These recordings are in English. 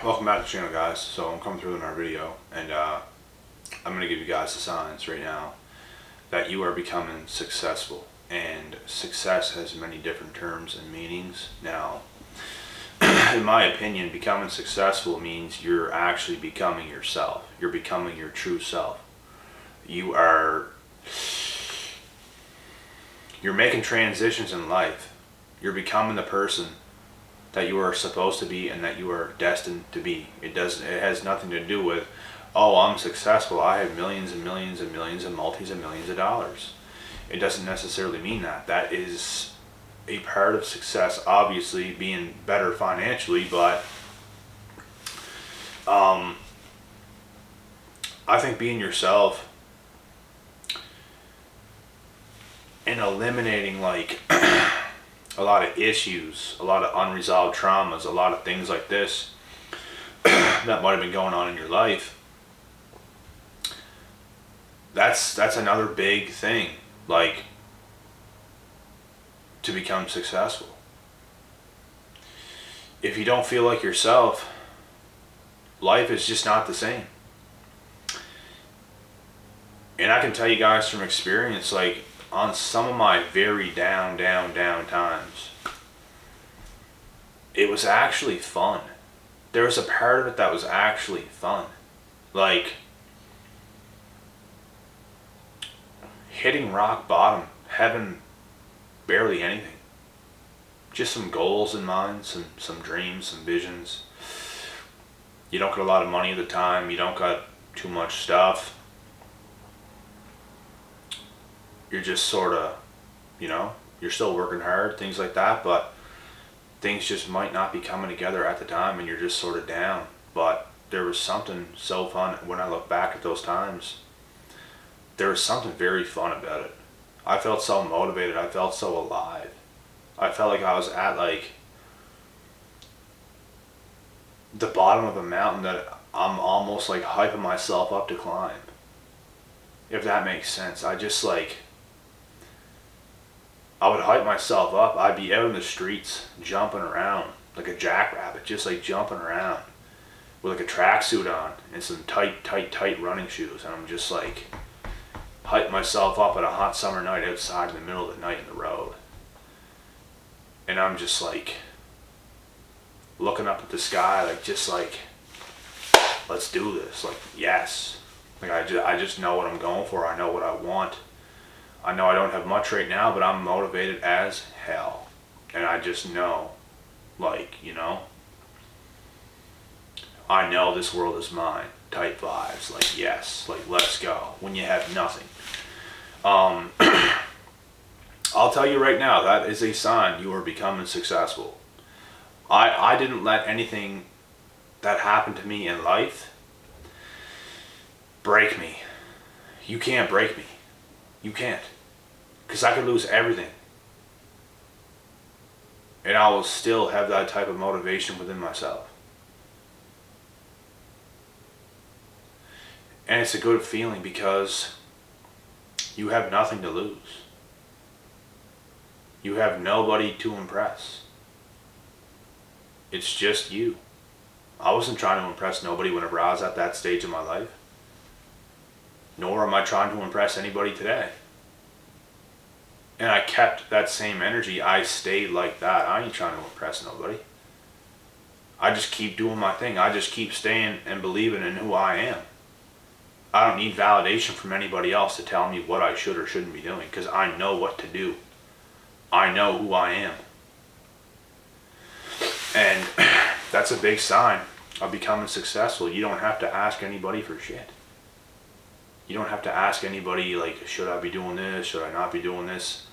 Welcome back to the channel, guys. So I'm coming through with another video, and I'm going to give you guys the signs right now that you are becoming successful. And success has many different terms and meanings. Now, in my opinion, becoming successful means you're actually becoming yourself. You're becoming your true self. You're making transitions in life. You're becoming the person that you are supposed to be and that you are destined to be. It has nothing to do with, oh, I'm successful, I have millions and millions and millions and multis and millions of dollars. It doesn't necessarily mean that. That is a part of success, obviously being better financially, but I think being yourself and eliminating like a lot of issues, a lot of unresolved traumas, a lot of things like this that might have been going on in your life. That's another big thing, like, to become successful. If you don't feel like yourself, life is just not the same. And I can tell you guys from experience, like, on some of my very down times, it was actually fun. There was a part of it that was actually fun. Like, hitting rock bottom, having barely anything. Just some goals in mind, some dreams, some visions. You don't get a lot of money at the time, you don't got too much stuff. You're just sort of, you're still working hard, things like that, but things just might not be coming together at the time and you're just sort of down. But there was something so fun when I look back at those times. There was something very fun about it. I felt so motivated, I felt so alive. I felt like I was at like the bottom of a mountain that I'm almost like hyping myself up to climb. If that makes sense. I would hype myself up. I'd be out in the streets jumping around like a jackrabbit, just like jumping around with like a tracksuit on and some tight running shoes. And I'm just like hype myself up at a hot summer night outside in the middle of the night in the road. And I'm just like looking up at the sky, like just like, let's do this. Like, yes. Like I just know what I'm going for. I know what I want. I know I don't have much right now, but I'm motivated as hell. And I just know, like, I know this world is mine type vibes. Like, yes, like, let's go. When you have nothing. I'll tell you right now, that is a sign you are becoming successful. I didn't let anything that happened to me in life break me. You can't break me. You can't. Because I could lose everything. And I will still have that type of motivation within myself. And it's a good feeling because you have nothing to lose. You have nobody to impress. It's just you. I wasn't trying to impress nobody whenever I was at that stage of my life. Nor am I trying to impress anybody today. And I kept that same energy. I stayed like that. I ain't trying to impress nobody. I just keep doing my thing. I just keep staying and believing in who I am. I don't need validation from anybody else to tell me what I should or shouldn't be doing, because I know what to do. I know who I am. And that's a big sign of becoming successful. You don't have to ask anybody for shit. You don't have to ask anybody, like, should I be doing this? Should I not be doing this?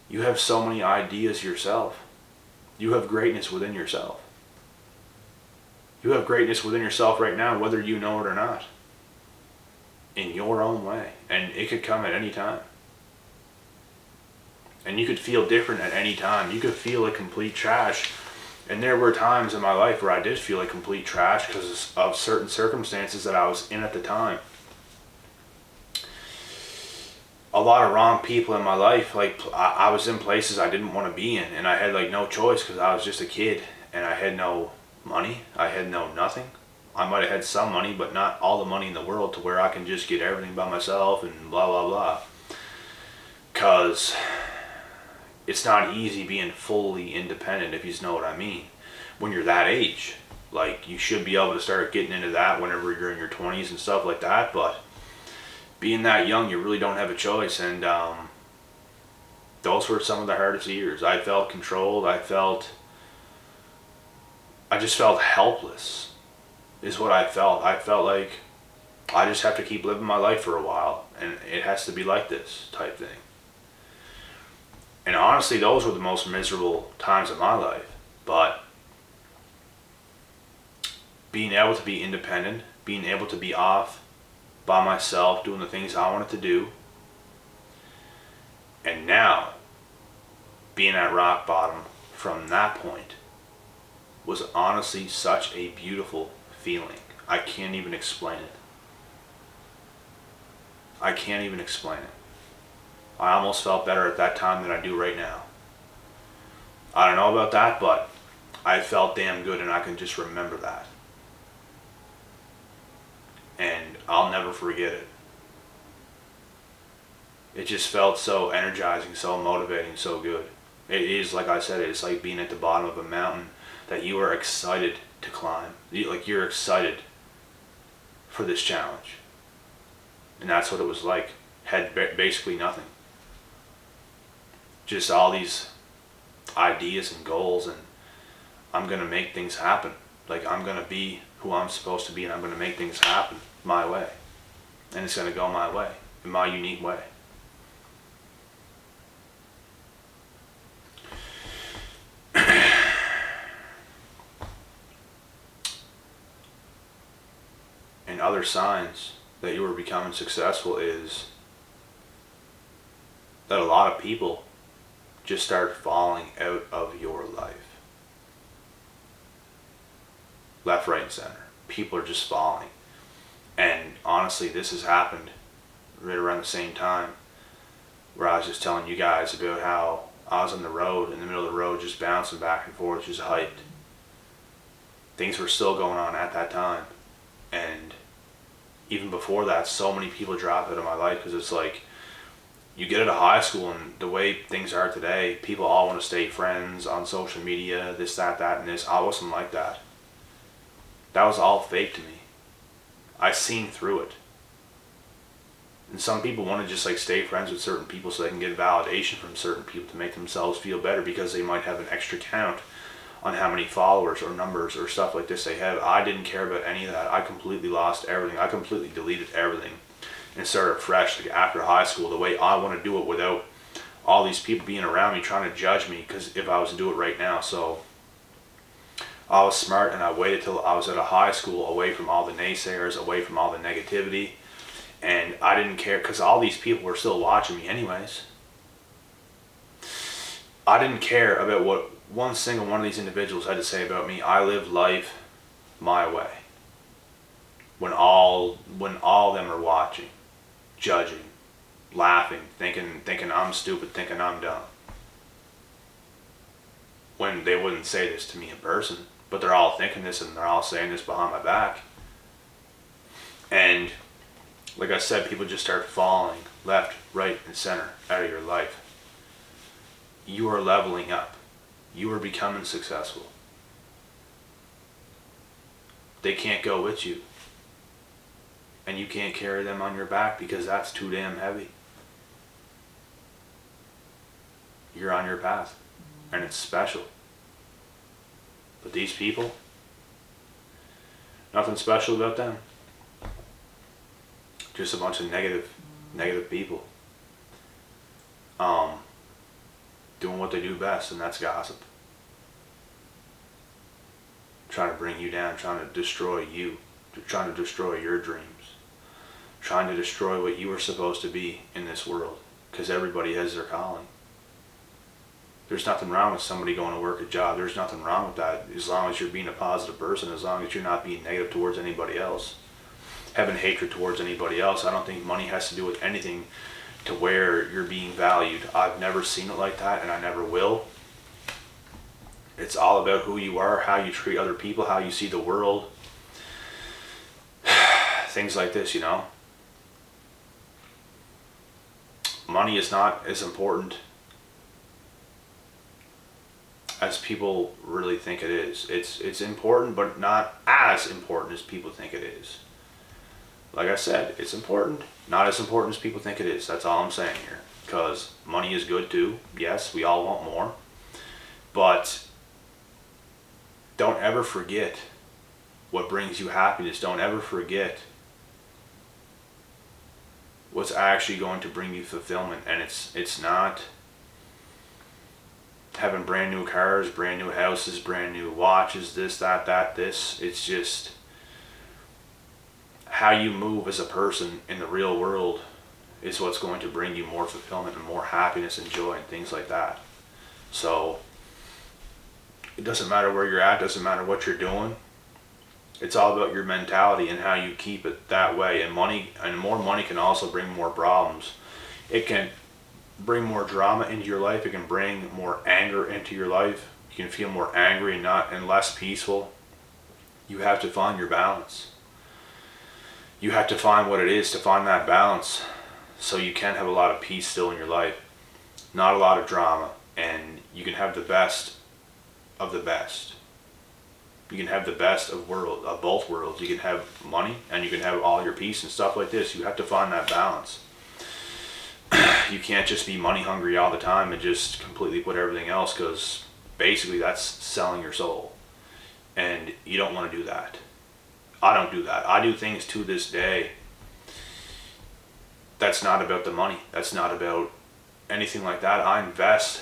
You have so many ideas yourself. You have greatness within yourself. You have greatness within yourself right now, whether you know it or not. In your own way. And it could come at any time. And you could feel different at any time. You could feel like complete trash. And there were times in my life where I did feel like complete trash because of certain circumstances that I was in at the time. A lot of wrong people in my life. Like, I was in places I didn't want to be in, and I had like no choice because I was just a kid and I had no money. I had no nothing. I might have had some money, but not all the money in the world to where I can just get everything by myself and blah, blah, blah. Because it's not easy being fully independent, if you know what I mean. When you're that age, like, you should be able to start getting into that whenever you're in your 20s and stuff like that. But being that young, you really don't have a choice. And those were some of the hardest years. I felt controlled. I just felt helpless, is what I felt. I felt like I just have to keep living my life for a while, and it has to be like this type thing. And honestly, those were the most miserable times of my life. But being able to be independent, being able to be off by myself, doing the things I wanted to do, and now being at rock bottom from that point was honestly such a beautiful feeling. I can't even explain it. I can't even explain it. I almost felt better at that time than I do right now. I don't know about that, but I felt damn good, and I can just remember that. And I'll never forget it. It just felt so energizing, so motivating, so good. It is, like I said, it's like being at the bottom of a mountain that you are excited to climb. You're excited for this challenge. And that's what it was like. Had basically nothing. Just all these ideas and goals, and I'm going to make things happen. Like, I'm going to be who I'm supposed to be, and I'm going to make things happen my way. And it's going to go my way, in my unique way. And other signs that you are becoming successful is that a lot of people just start falling out of your life. Left, right, and center. People are just falling. And honestly, this has happened right around the same time, where I was just telling you guys about how I was on the road, in the middle of the road, just bouncing back and forth, just hyped. Things were still going on at that time. And even before that, so many people dropped out of my life, because it's like, you get out of high school, and the way things are today, people all want to stay friends on social media, this, that, and this. I wasn't like that. That was all fake to me. I seen through it. And some people want to just like stay friends with certain people so they can get validation from certain people to make themselves feel better, because they might have an extra count on how many followers or numbers or stuff like this they have. I didn't care about any of that. I completely lost everything. I completely deleted everything and started fresh, like after high school, the way I want to do it, without all these people being around me trying to judge me, because if I was to do it right now. So I was smart, and I waited till I was at a high school, away from all the naysayers, away from all the negativity, and I didn't care, because all these people were still watching me anyways. I didn't care about what one single one of these individuals had to say about me. I lived life my way. When all of them are watching, judging, laughing, thinking I'm stupid, thinking I'm dumb. When they wouldn't say this to me in person, but they're all thinking this, and they're all saying this behind my back. And like I said, people just start falling left, right, and center out of your life. You are leveling up. You are becoming successful. They can't go with you. And you can't carry them on your back, because that's too damn heavy. You're on your path, and it's special. But these people, nothing special about them. Just a bunch of negative people. Doing what they do best, and that's gossip. Trying to bring you down, trying to destroy you, trying to destroy your dreams, trying to destroy what you were supposed to be in this world, because everybody has their calling. There's nothing wrong with somebody going to work a job. There's nothing wrong with that, as long as you're being a positive person, as long as you're not being negative towards anybody else, having hatred towards anybody else. I don't think money has to do with anything to where you're being valued. I've never seen it like that, and I never will. It's all about who you are, how you treat other people, how you see the world. Things like this, you know. Money is not as important as people really think it is. It's important, but not as important as people think it is. Like I said, it's important, not as important as people think it is. That's all I'm saying here. Because money is good too. Yes, we all want more. But don't ever forget what brings you happiness. Don't ever forget what's actually going to bring you fulfillment. And it's not having brand new cars, brand new houses, brand new watches, this, that, this. It's just how you move as a person in the real world is what's going to bring you more fulfillment and more happiness and joy and things like that. So it doesn't matter where you're at, doesn't matter what you're doing. It's all about your mentality and how you keep it that way. And money, and more money can also bring more problems. It can bring more drama into your life. It can bring more anger into your life. You can feel more angry and less peaceful. You have to find your balance. You have to find what it is to find that balance, so you can have a lot of peace still in your life, not a lot of drama, and you can have the best of the best. You can have the best of both worlds. You can have money and you can have all your peace and stuff like this. You have to find that balance. You can't just be money hungry all the time and just completely put everything else, because basically that's selling your soul, and you don't want to do that. I don't do that. I do things to this day that's not about the money. That's not about anything like that. I invest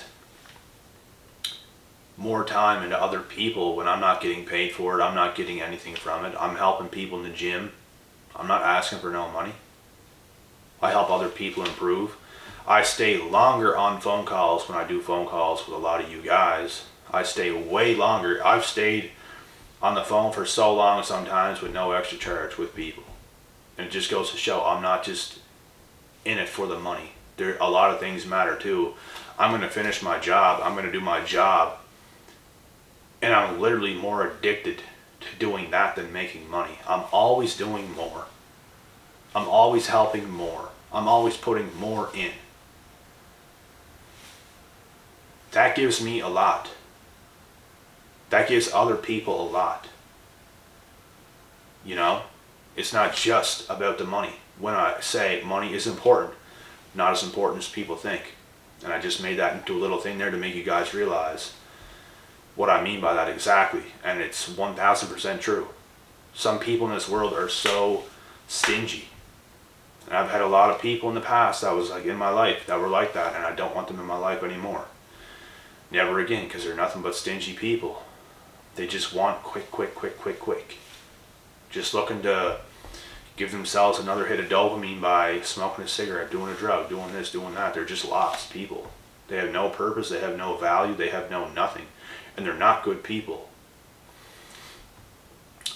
more time into other people when I'm not getting paid for it. I'm not getting anything from it. I'm helping people in the gym. I'm not asking for no money. I help other people improve. I stay longer on phone calls when I do phone calls with a lot of you guys. I stay way longer. I've stayed on the phone for so long sometimes with no extra charge with people. And it just goes to show I'm not just in it for the money. A lot of things matter too. I'm going to finish my job. I'm going to do my job. And I'm literally more addicted to doing that than making money. I'm always doing more. I'm always helping more. I'm always putting more in. That gives me a lot. That gives other people a lot. You know, it's not just about the money. When I say money is important, not as important as people think. And I just made that into a little thing there to make you guys realize what I mean by that exactly. And it's 1000% true. Some people in this world are so stingy. And I've had a lot of people in the past that was like in my life that were like that, and I don't want them in my life anymore. Never again, because they're nothing but stingy people. They just want quick. Just looking to give themselves another hit of dopamine by smoking a cigarette, doing a drug, doing this, doing that. They're just lost people. They have no purpose, they have no value, they have no nothing. And they're not good people.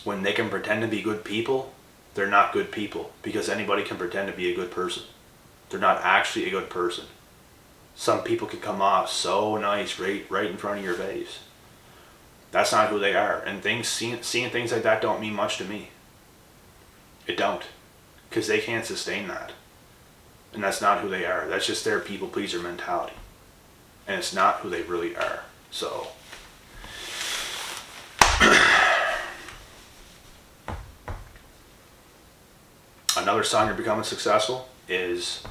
When they can pretend to be good people, they're not good people, because anybody can pretend to be a good person. They're not actually a good person. Some people can come off so nice right in front of your face. That's not who they are. And seeing things like that don't mean much to me. It don't. Because they can't sustain that. And that's not who they are. That's just their people pleaser mentality. And it's not who they really are. So another sign you're becoming successful is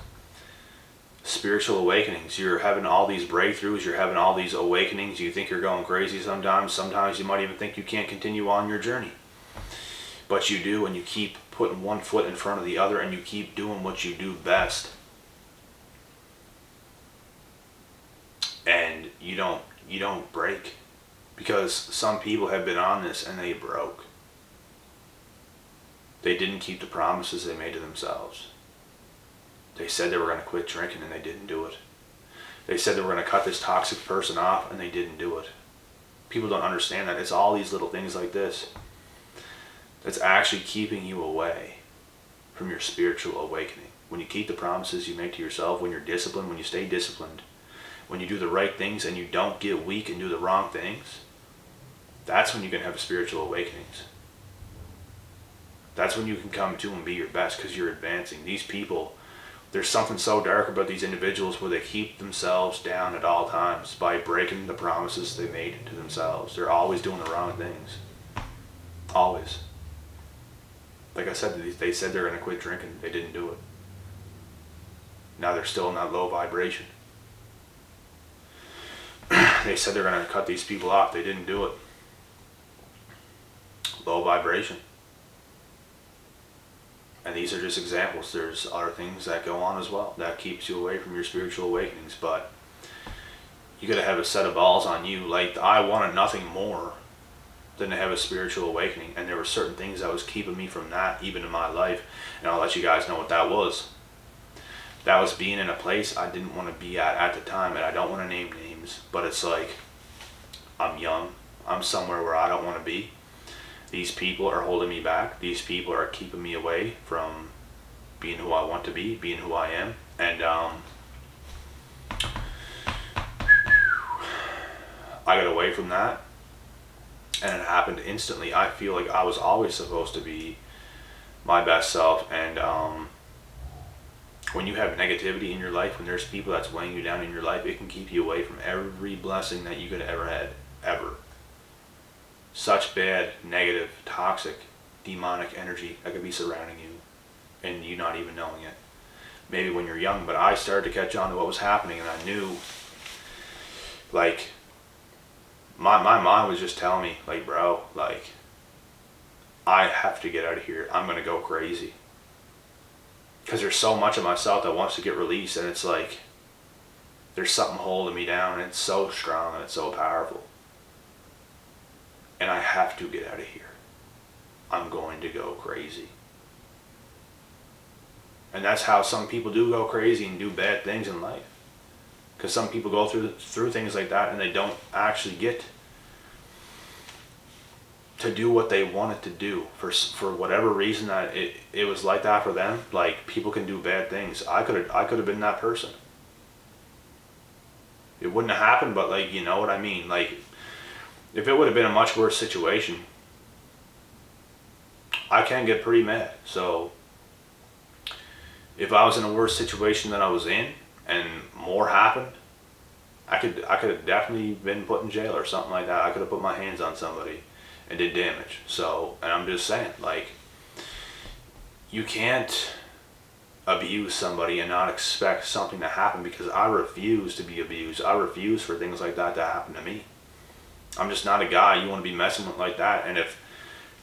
spiritual awakenings. You're having all these breakthroughs, you're having all these awakenings. You think you're going crazy sometimes. Sometimes you might even think you can't continue on your journey. But you do, and you keep putting one foot in front of the other, and you keep doing what you do best. And you don't break. Because some people have been on this and they broke. They didn't keep the promises they made to themselves. They said they were going to quit drinking and they didn't do it. They said they were going to cut this toxic person off and they didn't do it. People don't understand that. It's all these little things like this that's actually keeping you away from your spiritual awakening. When you keep the promises you make to yourself, when you're disciplined, when you stay disciplined, when you do the right things and you don't get weak and do the wrong things, That's when you can have spiritual awakenings. That's when you can come to and be your best, because you're advancing. These people, there's something so dark about these individuals where they keep themselves down at all times by breaking the promises they made to themselves. They're always doing the wrong things. Always. Like I said, they said they're going to quit drinking. They didn't do it. Now they're still in that low vibration. They said they're going to cut these people off. They didn't do it. Low vibration. And these are just examples. There's other things that go on as well that keeps you away from your spiritual awakenings. But you got to have a set of balls on you. Like, I wanted nothing more than to have a spiritual awakening. And there were certain things that was keeping me from that, even in my life. And I'll let you guys know what that was. That was being in a place I didn't want to be at the time. And I don't want to name names, but it's like, I'm young. I'm somewhere where I don't want to be. These people are holding me back. These people are keeping me away from being who I want to be, being who I am. And I got away from that. And it happened instantly. I feel like I was always supposed to be my best self. And when you have negativity in your life, when there's people that's weighing you down in your life, it can keep you away from every blessing that you could have ever had, ever. Such bad, negative, toxic, demonic energy that could be surrounding you and you not even knowing it. Maybe when you're young, but I started to catch on to what was happening, and I knew, like, my mind was just telling me, like, bro, like, I have to get out of here. I'm going to go crazy. Because there's so much of myself that wants to get released, and it's like, there's something holding me down, and it's so strong and it's so powerful. And I have to get out of here. I'm going to go crazy. And that's how some people do go crazy and do bad things in life. Because some people go through things like that and they don't actually get to do what they wanted to do for whatever reason that it was like that for them. Like, people can do bad things. I could have been that person. It wouldn't have happened, but, like, you know what I mean? Like, if it would have been a much worse situation, I can get pretty mad. So if I was in a worse situation than I was in and more happened, I could have definitely been put in jail or something like that. I could have put my hands on somebody and did damage. So, and I'm just saying, like, you can't abuse somebody and not expect something to happen, because I refuse to be abused. I refuse for things like that to happen to me. I'm just not a guy you want to be messing with like that. And if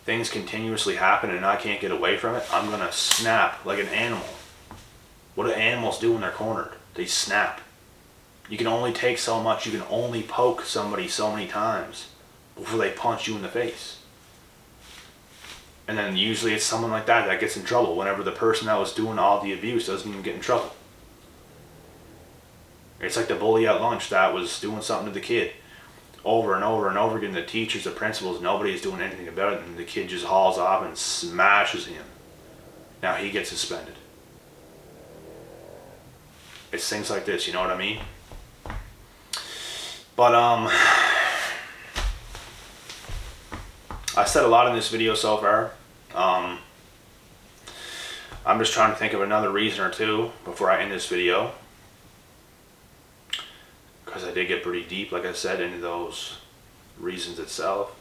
things continuously happen and I can't get away from it, I'm going to snap like an animal. What do animals do when they're cornered? They snap. You can only take so much. You can only poke somebody so many times before they punch you in the face. And then usually it's someone like that that gets in trouble whenever the person that was doing all the abuse doesn't even get in trouble. It's like the bully at lunch that was doing something to the kid over and over and over again. The teachers, the principals, nobody's doing anything about it, and the kid just hauls off and smashes him. Now he gets suspended. It's things like this, you know what I mean? But I said a lot in this video so far. I'm just trying to think of another reason or two before I end this video, because I did get pretty deep, like I said, into those reasons itself.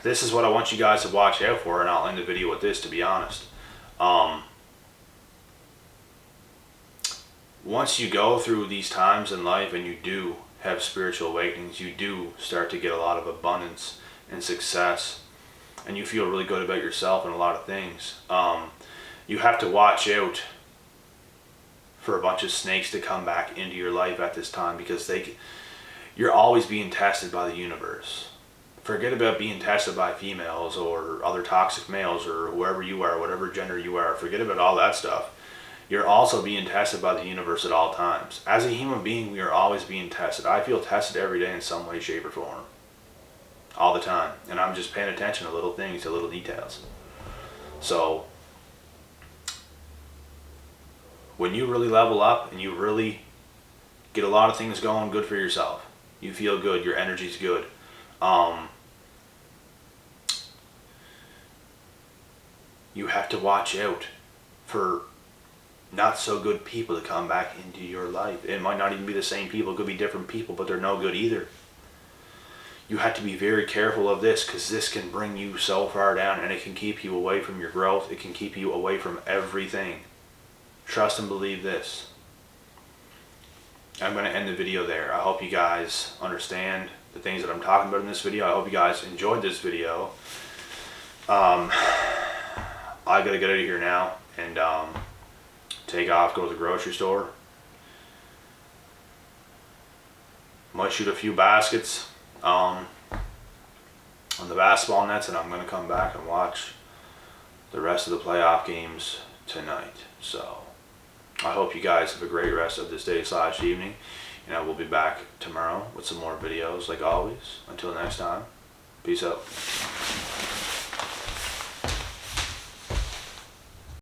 This is what I want you guys to watch out for, and I'll end the video with this, to be honest. Once you go through these times in life and you do have spiritual awakenings, you do start to get a lot of abundance and success, and you feel really good about yourself and a lot of things. You have to watch out for a bunch of snakes to come back into your life at this time, because you're always being tested by the universe. Forget about being tested by females or other toxic males or whoever you are, whatever gender you are. Forget about all that stuff. You're also being tested by the universe at all times. As a human being, we are always being tested. I feel tested every day in some way, shape, or form. All the time. And I'm just paying attention to little things, to little details. So, when you really level up and you really get a lot of things going good for yourself, You feel good. Your energy's good. You have to watch out for not so good people to come back into your life. It might not even be the same people. It could be different people, but they're no good either. You have to be very careful of this, because this can bring you so far down, and it can keep you away from your growth. It can keep you away from everything. Trust and believe this. I'm going to end the video there. I hope you guys understand the things that I'm talking about in this video. I hope you guys enjoyed this video. I got to get out of here now and take off, go to the grocery store. Might shoot a few baskets on the basketball nets, and I'm going to come back and watch the rest of the playoff games tonight. So I hope you guys have a great rest of this day / evening, and I will be back tomorrow with some more videos like always. Until next time, peace out.